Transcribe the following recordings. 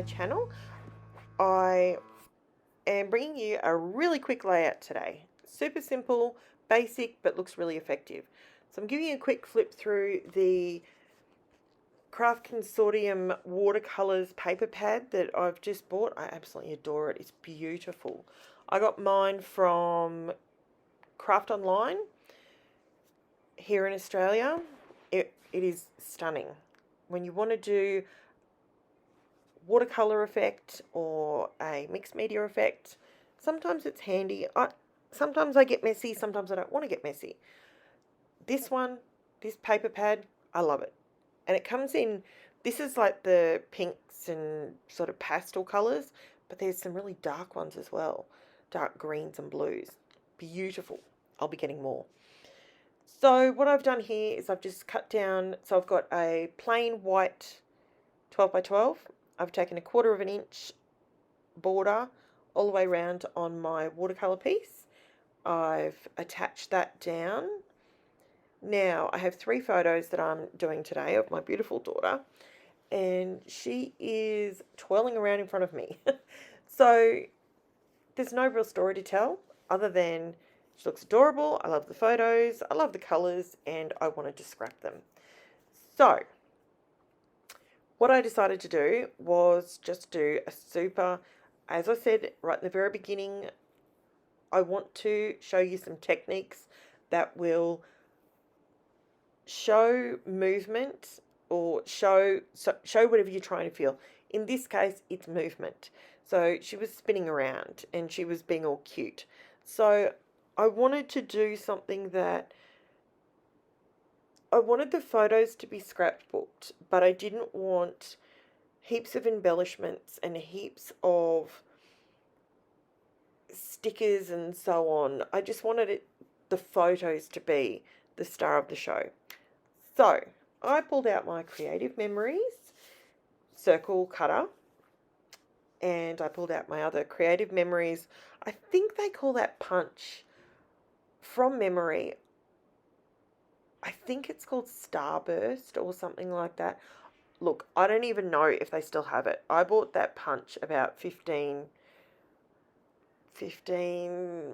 my channel. I am bringing you a really quick layout today. Super simple, basic, but looks really effective. So I'm giving you a quick flip through the Craft Consortium watercolors paper pad that I've just bought. I absolutely adore it. It's beautiful. I got mine from Craft Online here in Australia. It is stunning. When you want to do watercolor effect or a mixed media effect, sometimes it's handy. Sometimes I get messy, sometimes I don't want to get messy. This paper pad, I love it. And it comes in, this is like the pinks and sort of pastel colours, but there's some really dark ones as well. Dark greens and blues. Beautiful. I'll be getting more. So what I've done here is I've just cut down, so I've got a plain white 12 by 12. I've taken 1/4 inch border all the way around on my watercolour piece. I've attached that down. Now, I have 3 photos that I'm doing today of my beautiful daughter, and she is twirling around in front of me. So, there's no real story to tell other than she looks adorable, I love the photos, I love the colours, and I wanted to scrap them. So, what I decided to do was just do a super, as I said right in the very beginning, I want to show you some techniques that will show movement or show whatever you're trying to feel. In this case, it's movement. So she was spinning around and she was being all cute. So I wanted to do something that I wanted the photos to be scrapbooked, but I didn't want heaps of embellishments and heaps of stickers and so on. I just wanted the photos to be the star of the show. So I pulled out my Creative Memories circle cutter, and I pulled out my other Creative Memories, I think they call that punch from memory. I think it's called Starburst or something like that. Look, I don't even know if they still have it. I bought that punch about 15,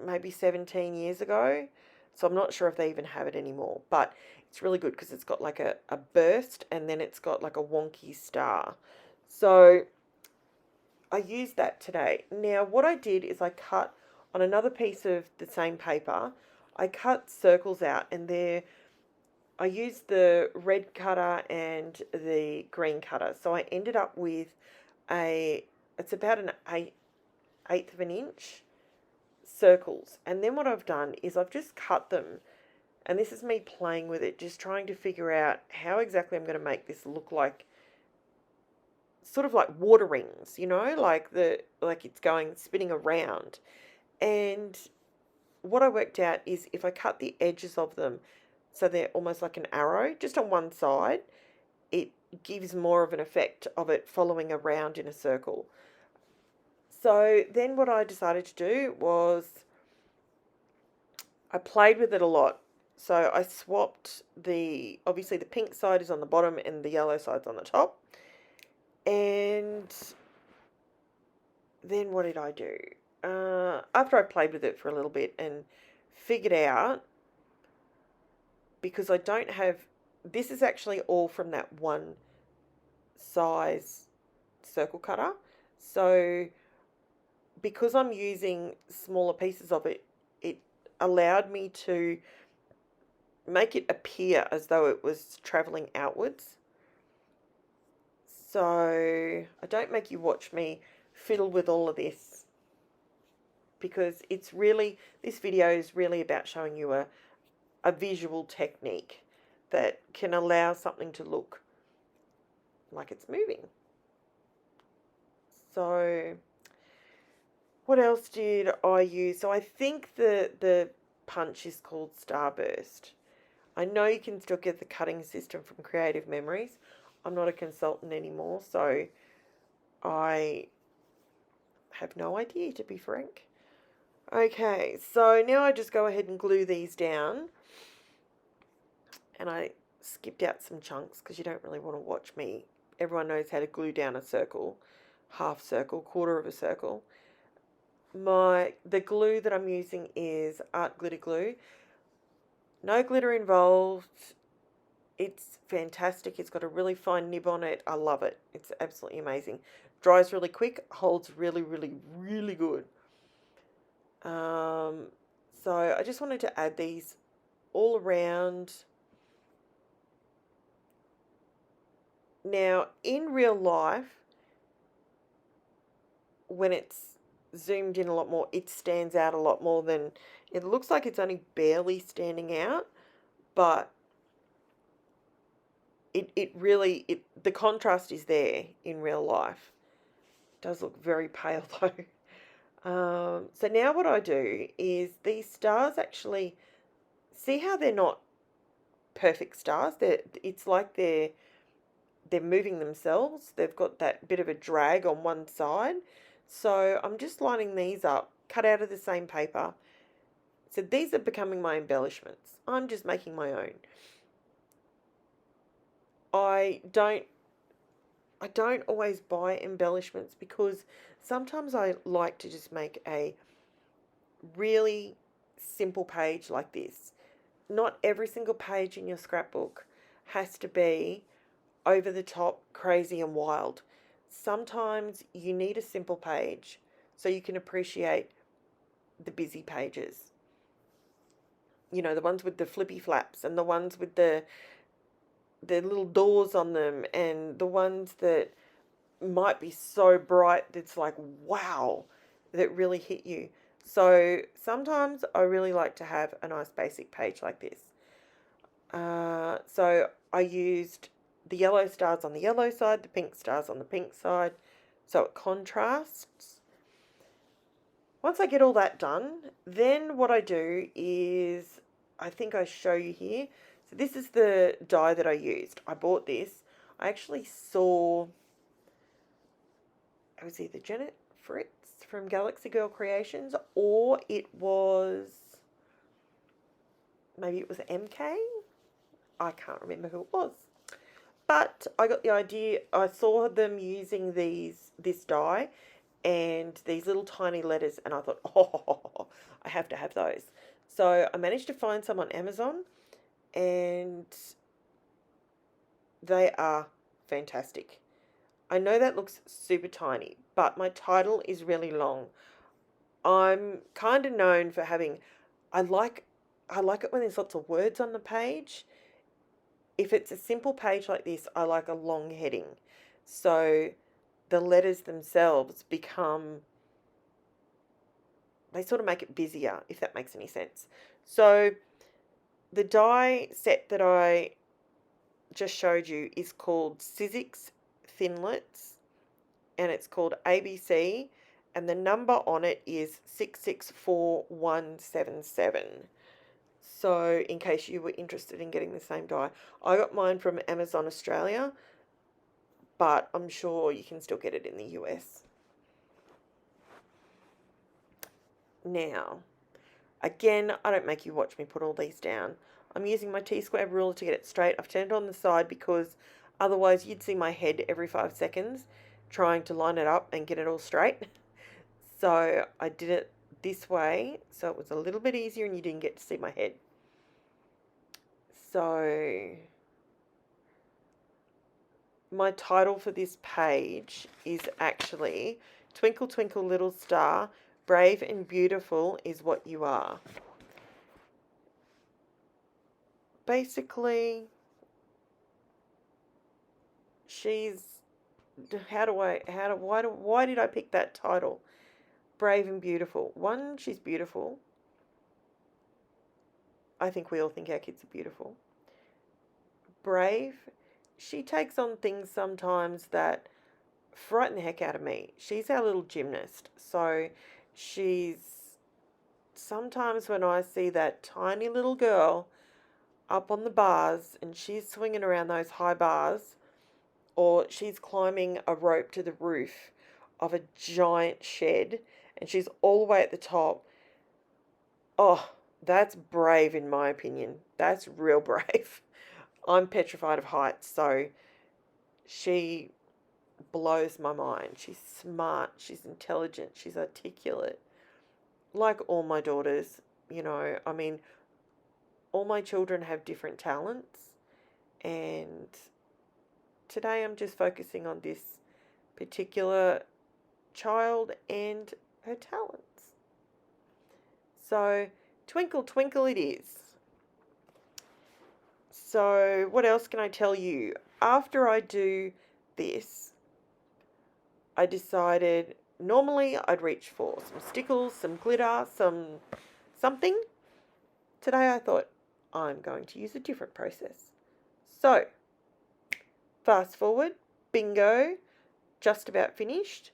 maybe 17 years ago. So I'm not sure if they even have it anymore. But it's really good because it's got like a burst and then it's got like a wonky star. So I used that today. Now what I did is I cut on another piece of the same paper. I cut circles out, and I used the red cutter and the green cutter. So I ended up with it's about an eighth of an inch circles. And then what I've done is I've just cut them, and this is me playing with it, just trying to figure out how exactly I'm going to make this look like, sort of like water rings, like it's going spinning around. And what I worked out is if I cut the edges of them so they're almost like an arrow just on one side, it gives more of an effect of it following around in a circle. So then what I decided to do was I played with it a lot. So I swapped obviously the pink side is on the bottom and the yellow side's on the top. And then what did I do? After I played with it for a little bit and figured out, because I don't have, this is actually all from that one size circle cutter. So because I'm using smaller pieces of it, it allowed me to make it appear as though it was traveling outwards. So I don't make you watch me fiddle with all of this, because this video is really about showing you a visual technique that can allow something to look like it's moving. So what else did I use? So I think the punch is called Starburst. I know you can still get the cutting system from Creative Memories. I'm not a consultant anymore, so I have no idea, to be frank. Okay, so now I just go ahead and glue these down. And I skipped out some chunks because you don't really want to watch me. Everyone knows how to glue down a circle. half circle, quarter of a circle. The glue that I'm using is Art Glitter Glue. No glitter involved. It's fantastic. It's got a really fine nib on it. I love it. It's absolutely amazing. Dries really quick, holds really, really, really good. So I just wanted to add these all around. Now, in real life, when it's zoomed in a lot more, it stands out a lot more than, it looks like it's only barely standing out, but it really, the contrast is there in real life. It does look very pale though. So now what I do is these stars actually, see how they're not perfect stars? It's like they're moving themselves. They've got that bit of a drag on one side. So I'm just lining these up, cut out of the same paper. So these are becoming my embellishments. I'm just making my own. I don't always buy embellishments because sometimes I like to just make a really simple page like this. Not every single page in your scrapbook has to be over the top, crazy and wild. Sometimes you need a simple page so you can appreciate the busy pages. You know, the ones with the flippy flaps and the ones with the little doors on them, and the ones that might be so bright that's like, wow, that really hit you. So sometimes I really like to have a nice basic page like this. So I used the yellow stars on the yellow side, the pink stars on the pink side, so it contrasts. Once I get all that done, then what I do is, I think I show you here. So this is the dye that I used. I bought this. I actually saw, it was either Janet Fritz from Galaxy Girl Creations, or maybe it was MK. I can't remember who it was. But I got the idea. I saw them using this dye and these little tiny letters, and I thought, oh, I have to have those. So I managed to find some on Amazon, and they are fantastic. I know that looks super tiny, but my title is really long. I'm kind of known for having, I like it when there's lots of words on the page. If it's a simple page like this, I like a long heading. So the letters themselves they sort of make it busier, if that makes any sense. So the die set that I just showed you is called Sizzix Thinlits, and it's called ABC, and the number on it is 664177. So in case you were interested in getting the same die, I got mine from Amazon Australia, but I'm sure you can still get it in the US. Now, again, I don't make you watch me put all these down. I'm using my T-square ruler to get it straight. I've turned it on the side because otherwise you'd see my head every 5 seconds trying to line it up and get it all straight. So I did it this way, so it was a little bit easier and you didn't get to see my head. So my title for this page is actually Twinkle Twinkle Little Star, Brave and Beautiful is What You Are. Basically, why did I pick that title? Brave and beautiful. One, she's beautiful. I think we all think our kids are beautiful. Brave, she takes on things sometimes that frighten the heck out of me. She's our little gymnast. So sometimes when I see that tiny little girl up on the bars and she's swinging around those high bars, or she's climbing a rope to the roof of a giant shed and she's all the way at the top, oh, that's brave in my opinion. That's real brave. I'm petrified of heights, so she blows my mind. She's smart, she's intelligent, she's articulate. Like all my daughters, I mean, all my children have different talents, and today I'm just focusing on this particular child and her talents. So, Twinkle, twinkle it is. So, what else can I tell you? After I do this, I decided normally I'd reach for some stickles, some glitter, something. Today I thought I'm going to use a different process. So, fast forward, bingo, just about finished.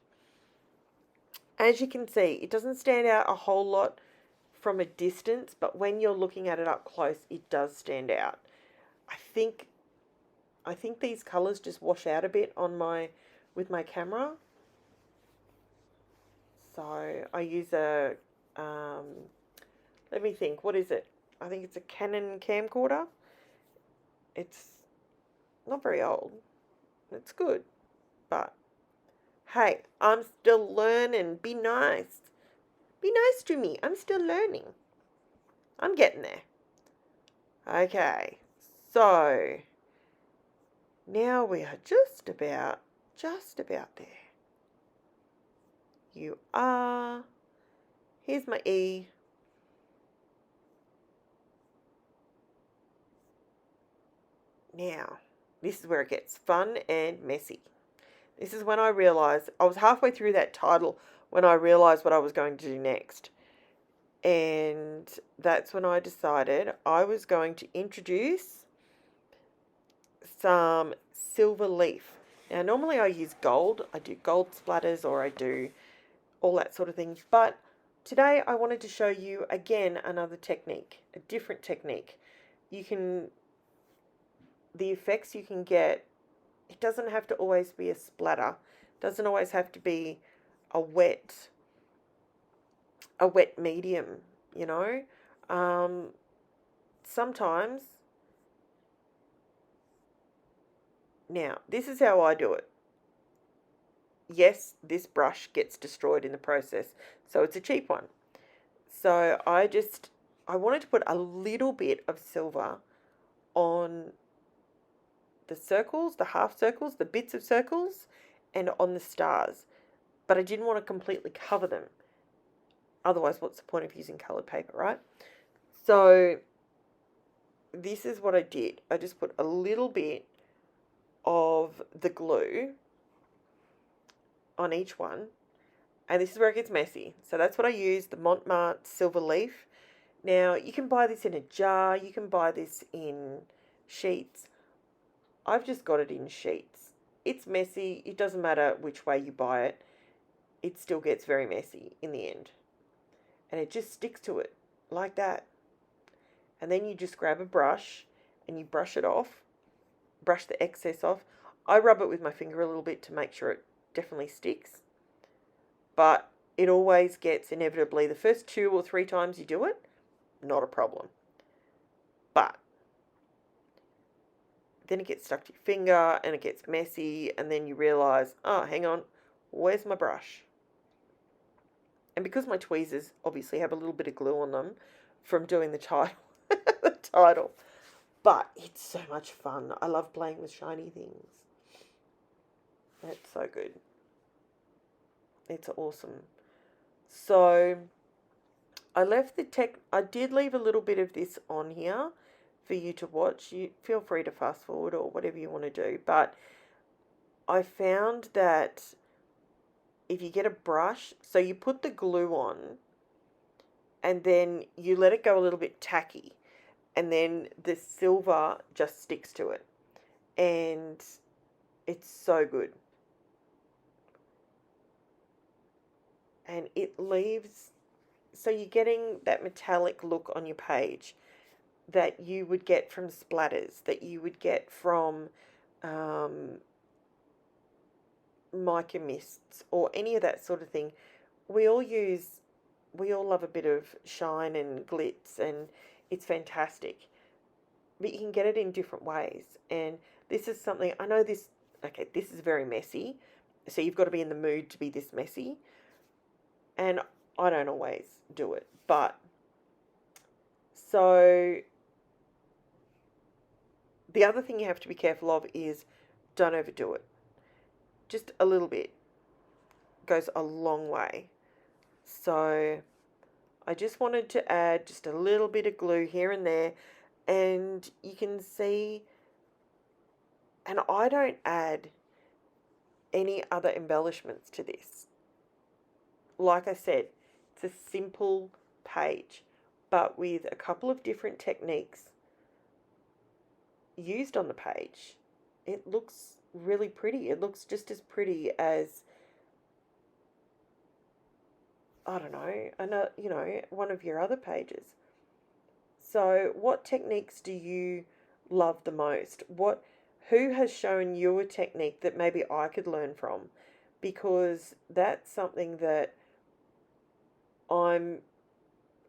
As you can see, it doesn't stand out a whole lot from a distance, but when you're looking at it up close, it does stand out. I think these colours just wash out a bit with my camera. So I use let me think, what is it? I think it's a Canon camcorder. It's not very old. It's good, but hey, I'm still learning. Be nice. Be nice to me. I'm still learning. I'm getting there. Okay, so now we are just about there. You are. Here's my E. Now, this is where it gets fun and messy. This is when I realised, I was halfway through that title when I realised what I was going to do next. And that's when I decided I was going to introduce some silver leaf. Now, normally I use gold. I do gold splatters, or I do all that sort of thing. But today I wanted to show you again another technique, a different technique. The effects you can get, it doesn't have to always be a splatter. It doesn't always have to be a wet medium, Sometimes, now, this is how I do it. Yes, this brush gets destroyed in the process, so it's a cheap one. So I wanted to put a little bit of silver on the circles, the half circles, the bits of circles, and on the stars. But I didn't want to completely cover them. Otherwise, what's the point of using coloured paper, right? So this is what I did. I just put a little bit of the glue on each one. And this is where it gets messy. So that's what I used, the Mont silver leaf. Now, you can buy this in a jar. You can buy this in sheets. I've just got it in sheets. It's messy. It doesn't matter which way you buy it. It still gets very messy in the end. And it just sticks to it like that. And then you just grab a brush and you brush it off. Brush the excess off. I rub it with my finger a little bit to make sure it definitely sticks. But it always gets, inevitably, the first 2 or 3 times you do it, not a problem. But then it gets stuck to your finger and it gets messy, and then you realise, oh, hang on, where's my brush? And because my tweezers obviously have a little bit of glue on them from doing the title, but it's so much fun. I love playing with shiny things. That's so good. It's awesome. So I did leave a little bit of this on here for you to watch. You feel free to fast forward or whatever you want to do. But I found that if you get a brush, so you put the glue on and then you let it go a little bit tacky, and then the silver just sticks to it. And it's so good. And it leaves, so you're getting that metallic look on your page that you would get from splatters, that you would get from mica mists or any of that sort of thing. We all love a bit of shine and glitz, and it's fantastic. But you can get it in different ways. And this is something, I know this, okay, this is very messy. So you've got to be in the mood to be this messy. And I don't always do it. But so the other thing you have to be careful of is don't overdo it. Just a little bit goes a long way. So I just wanted to add just a little bit of glue here and there, and you can see, and I don't add any other embellishments to this. Like I said, it's a simple page, but with a couple of different techniques used on the page, it looks really pretty. It looks just as pretty as, I don't know, one of your other pages. So, what techniques do you love the most? Who has shown you a technique that maybe I could learn from? Because that's something that I'm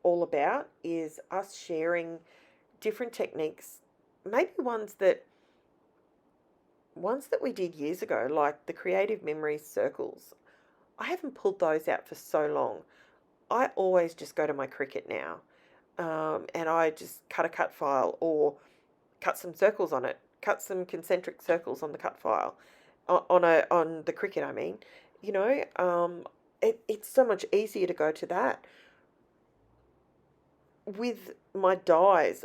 all about, is us sharing different techniques, maybe ones that we did years ago, like the Creative Memories circles. I haven't pulled those out for so long. I always just go to my Cricut now, and I just cut a cut file or cut some circles on it, cut some concentric circles on the cut file, on the Cricut. I mean, it's so much easier to go to that. With my dies,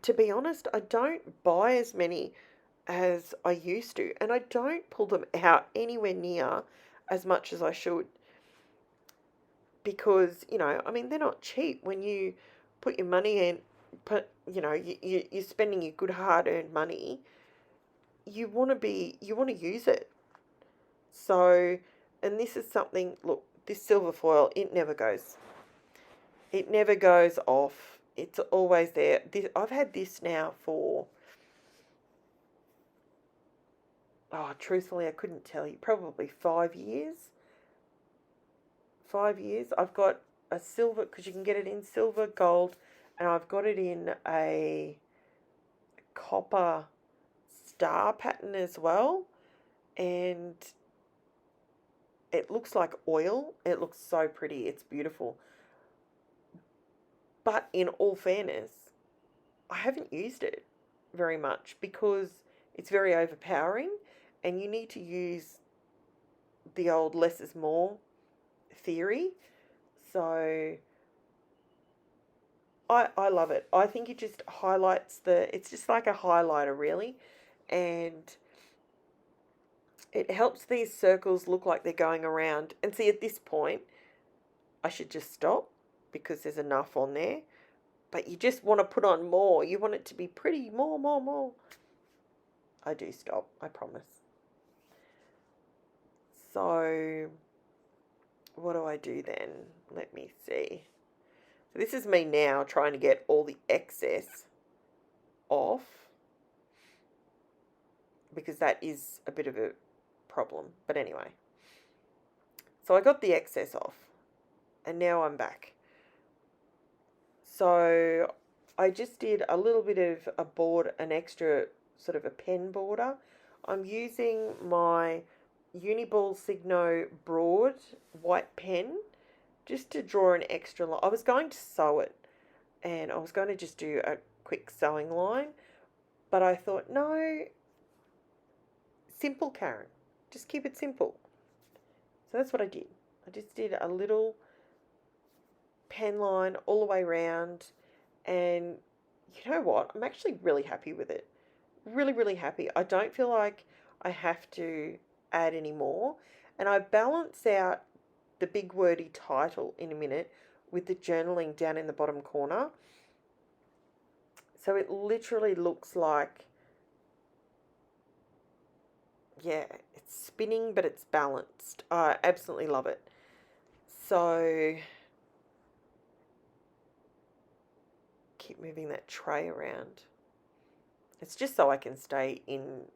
to be honest, I don't buy as many as I used to, and I don't pull them out anywhere near as much as I should, because I mean, they're not cheap. When you put your money in, you're spending your good hard earned money. You want to use it. So, and this is something. Look, this silver foil, it never goes off. It's always there. I've had this now for, oh, truthfully, I couldn't tell you, probably 5 years. 5 years. I've got a silver, because you can get it in silver, gold, and I've got it in a copper star pattern as well. And it looks like oil. It looks so pretty. It's beautiful. But in all fairness, I haven't used it very much because it's very overpowering, and you need to use the old less is more theory. So I love it. I think it just highlights it's just like a highlighter, really. And it helps these circles look like they're going around. And see, at this point, I should just stop because there's enough on there. But you just want to put on more. You want it to be pretty. More, more, more. I do stop, I promise. So, what do I do then? Let me see. So this is me now trying to get all the excess off, because that is a bit of a problem. But anyway. So I got the excess off, and now I'm back. So I just did a little bit of an extra sort of a pen border. I'm using my Uniball Signo broad white pen just to draw an extra line. I was going to sew it, and I was going to just do a quick sewing line, but I thought, no, simple, Karen. Just keep it simple. So that's what I did. I just did a little pen line all the way around, and you know what? I'm actually really happy with it. Really, really happy. I don't feel like I have to add any more, and I balance out the big wordy title in a minute with the journaling down in the bottom corner. So it literally looks like, yeah, it's spinning, but it's balanced. I absolutely love it. So keep moving that tray around. It's just so I can stay in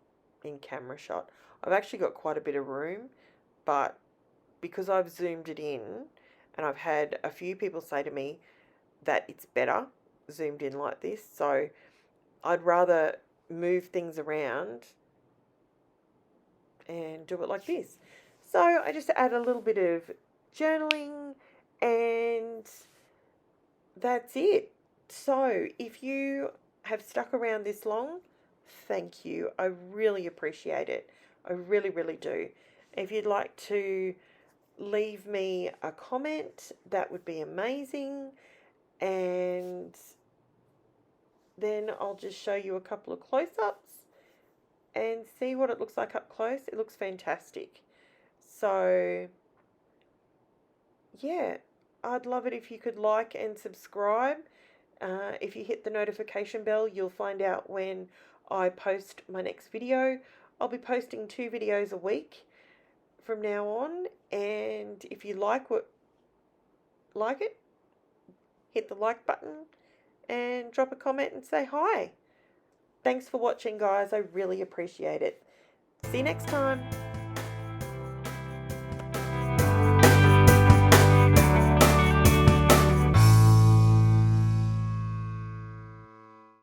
camera shot. I've actually got quite a bit of room, but because I've zoomed it in, and I've had a few people say to me that it's better zoomed in like this, so I'd rather move things around and do it like this. So I just add a little bit of journaling, and that's it. So if you have stuck around this long, thank you. I really appreciate it. I really, really do. If you'd like to leave me a comment, that would be amazing. And then I'll just show you a couple of close-ups and see what it looks like up close. It looks fantastic. So yeah, I'd love it if you could like and subscribe. If you hit the notification bell, you'll find out when I post my next video. I'll be posting 2 videos a week from now on, and if you like it, hit the like button and drop a comment and say hi. Thanks for watching, guys. I really appreciate it. See you next time.